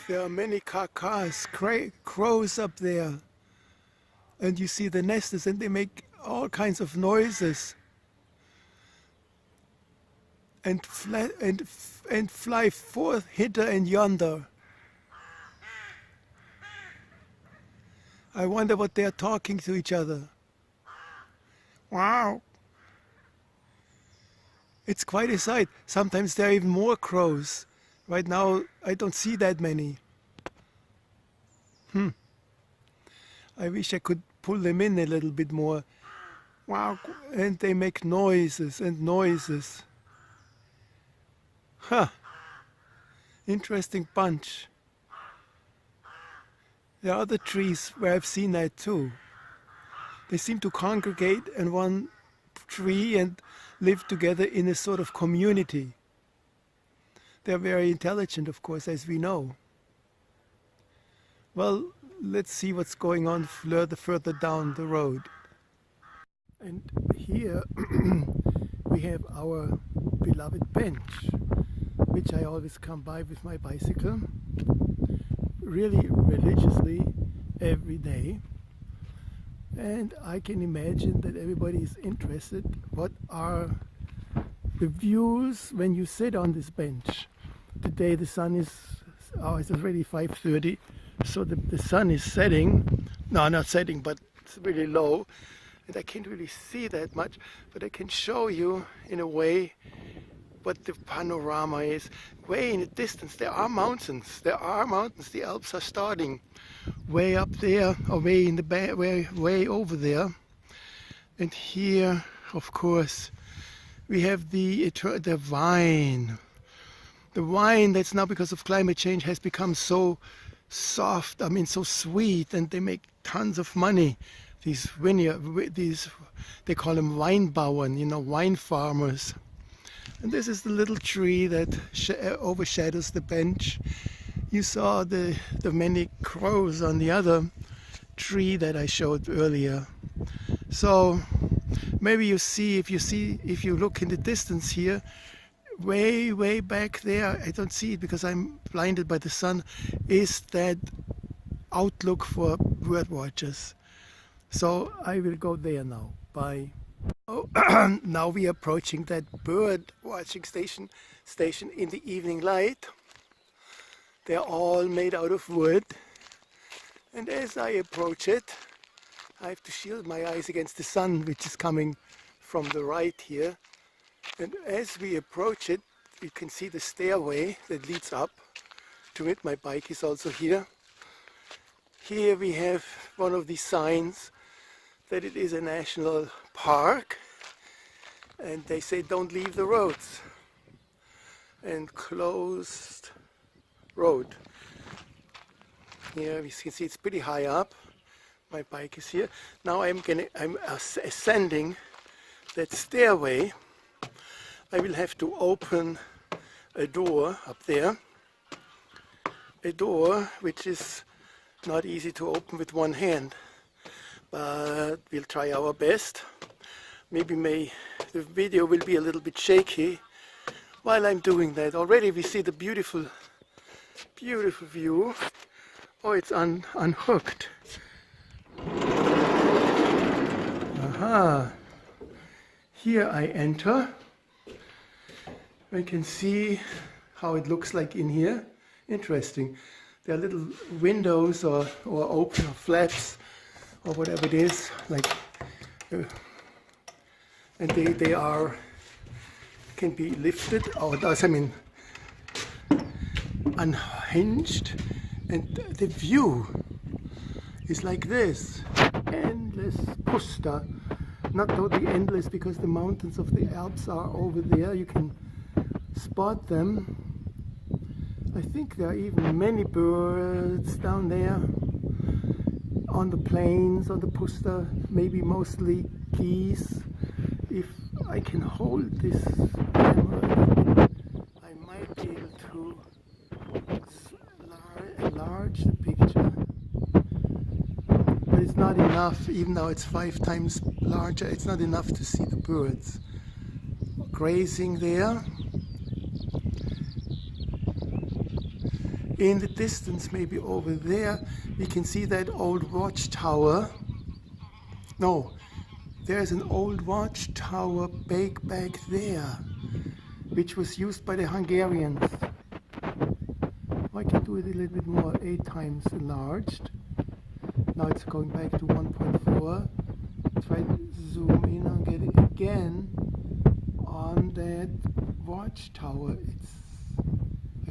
There are many crows up there, and you see the nesters, and they make all kinds of noises and fly forth hither and yonder. I wonder what they are talking to each other. Wow! It's quite a sight. Sometimes there are even more crows. Right now, I don't see that many. I wish I could pull them in a little bit more. Wow! And they make noises and noises. Huh! Interesting bunch. There are other trees where I've seen that too. They seem to congregate in one tree and live together in a sort of community. They're very intelligent, of course, as we know. Well, let's see what's going on further down the road. And here we have our beloved bench, which I always come by with my bicycle, really religiously every day. And I can imagine that everybody is interested. What are the views when you sit on this bench? Today the sun is, it's already 5:30, so the sun is setting. No, not setting, but it's really low. And I can't really see that much, but I can show you in a way what the panorama is. Way in the distance there are mountains. There are mountains. The Alps are starting way up there, or way in the back, way over there. And here, of course, we have the vine. The wine that's now, because of climate change, has become so soft, so sweet, and they make tons of money. These they call them Weinbauern, wine farmers. And this is the little tree that overshadows the bench. You saw the many crows on the other tree that I showed earlier. So maybe if you look in the distance here, way back there, I don't see it because I'm blinded by the sun, is that outlook for bird watchers. So I will go there now. Bye. Oh, now we are approaching that bird watching station in the evening light. They're all made out of wood, and as I approach it, I have to shield my eyes against the sun, which is coming from the right here. And as we approach it, you can see the stairway that leads up to it. My bike is also here. Here we have one of these signs that it is a national park, and they say don't leave the roads, and closed road. Here we can see it's pretty high up. My bike is here. Now I'm ascending that stairway. I will have to open a door up there, a door which is not easy to open with one hand, but we'll try our best. Maybe the video will be a little bit shaky while I'm doing that. Already we see the beautiful view. Oh, it's unhooked. Aha! Here I enter. I can see how it looks like in here. Interesting. There are little windows or open or flaps or whatever it is, and they can be lifted, unhinged, and the view is like this. Endless pusta. Not totally endless because the mountains of the Alps are over there. You can spot them. I think there are even many birds down there on the plains, on the pusta, maybe mostly geese. If I can hold this camera, I might be able to enlarge the picture. But it's not enough, even though it's 5 times larger, it's not enough to see the birds grazing there. In the distance, maybe over there, we can see that old watchtower. No, there's an old watchtower back there, which was used by the Hungarians. I can do it a little bit more, 8 times enlarged. Now it's going back to 1.4. Try to zoom in and get it again on that watchtower.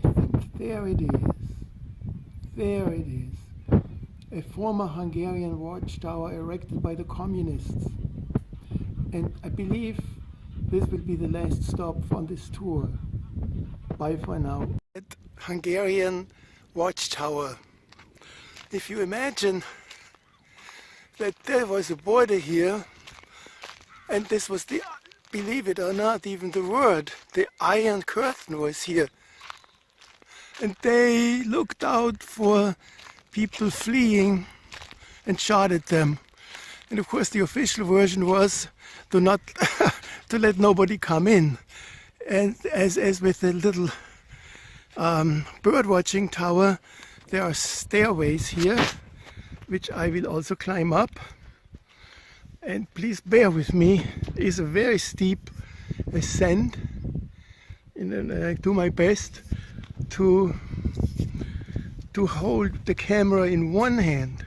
I think there it is. There it is. A former Hungarian watchtower erected by the communists. And I believe this will be the last stop on this tour. Bye for now. Hungarian watchtower. If you imagine that there was a border here, and this was the, believe it or not, even the word, the Iron Curtain was here. And they looked out for people fleeing and shot at them. And of course the official version was to not to let nobody come in. And as with the little bird watching tower, there are stairways here which I will also climb up, and please bear with me. It's a very steep ascent, and I do my best to hold the camera in one hand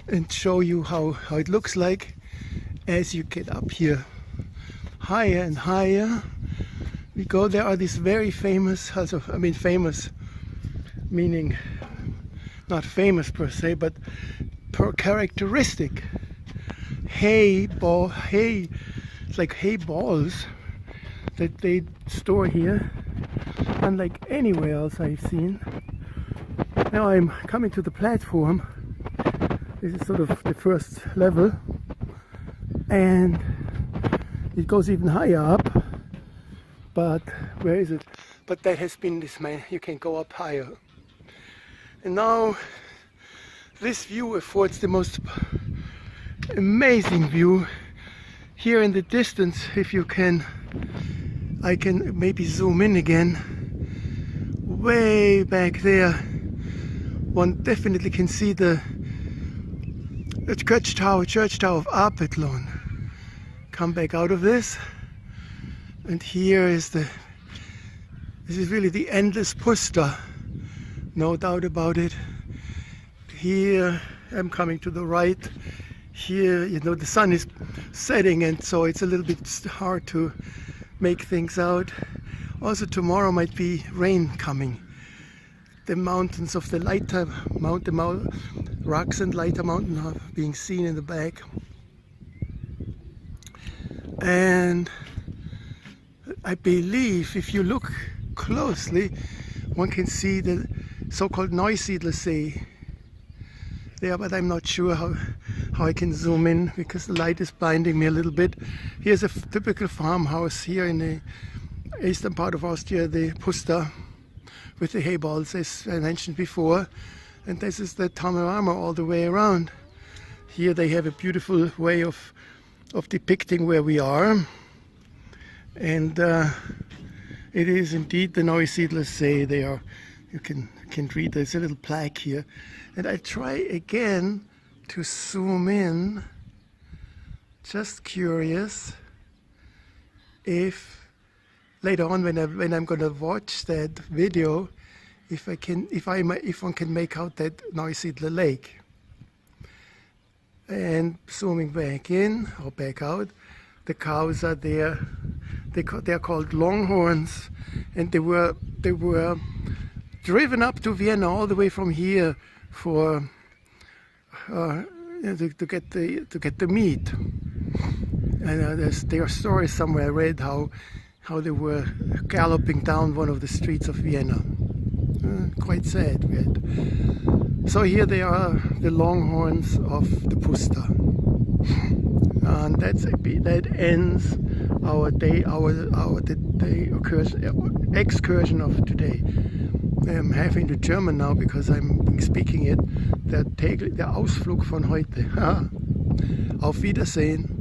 and show you how it looks like as you get up here. Higher and higher we go. There are these very famous, also, I mean famous meaning not famous per se, but per characteristic hay, it's like hay balls that they store here, unlike anywhere else I've seen. Now I'm coming to the platform. This is sort of the first level, and it goes even higher up, but where is it? But that has been this man, you can go up higher. And now this view affords the most amazing view. Here in the distance, if you can, I can maybe zoom in again. Way back there, one definitely can see the church tower of Apetlon. Come back out of this, and here is this is really the endless pusta. No doubt about it. Here I'm coming to the right. Here, you know, the sun is setting, and so it's a little bit hard to make things out. Also tomorrow might be rain coming. The mountains of the Leiter Mountain, rocks and Leiter Mountain are being seen in the back. And I believe if you look closely, one can see the so-called Neusiedlersee there, but I'm not sure how I can zoom in because the light is blinding me a little bit. Here's a typical farmhouse here in the eastern part of Austria, the Pusta, with the hay balls, as I mentioned before. And this is the panorama all the way around. Here they have a beautiful way of depicting where we are. And it is indeed the Neusiedlersee. They are, you can read, there's a little plaque here. And I try again to zoom in, just curious if later on when I'm going to watch that video, if one can make out that Neusiedler Lake. And zooming back in or back out, the cows are there. They're called Longhorns, and they were driven up to Vienna all the way from here for to get the meat. And there are stories somewhere I read how they were galloping down one of the streets of Vienna. Quite sad, right? So here they are, the Longhorns of the Pusta. And that ends our day, excursion of today. I'm half into German now because I'm speaking it. Der Ausflug von heute. Auf Wiedersehen.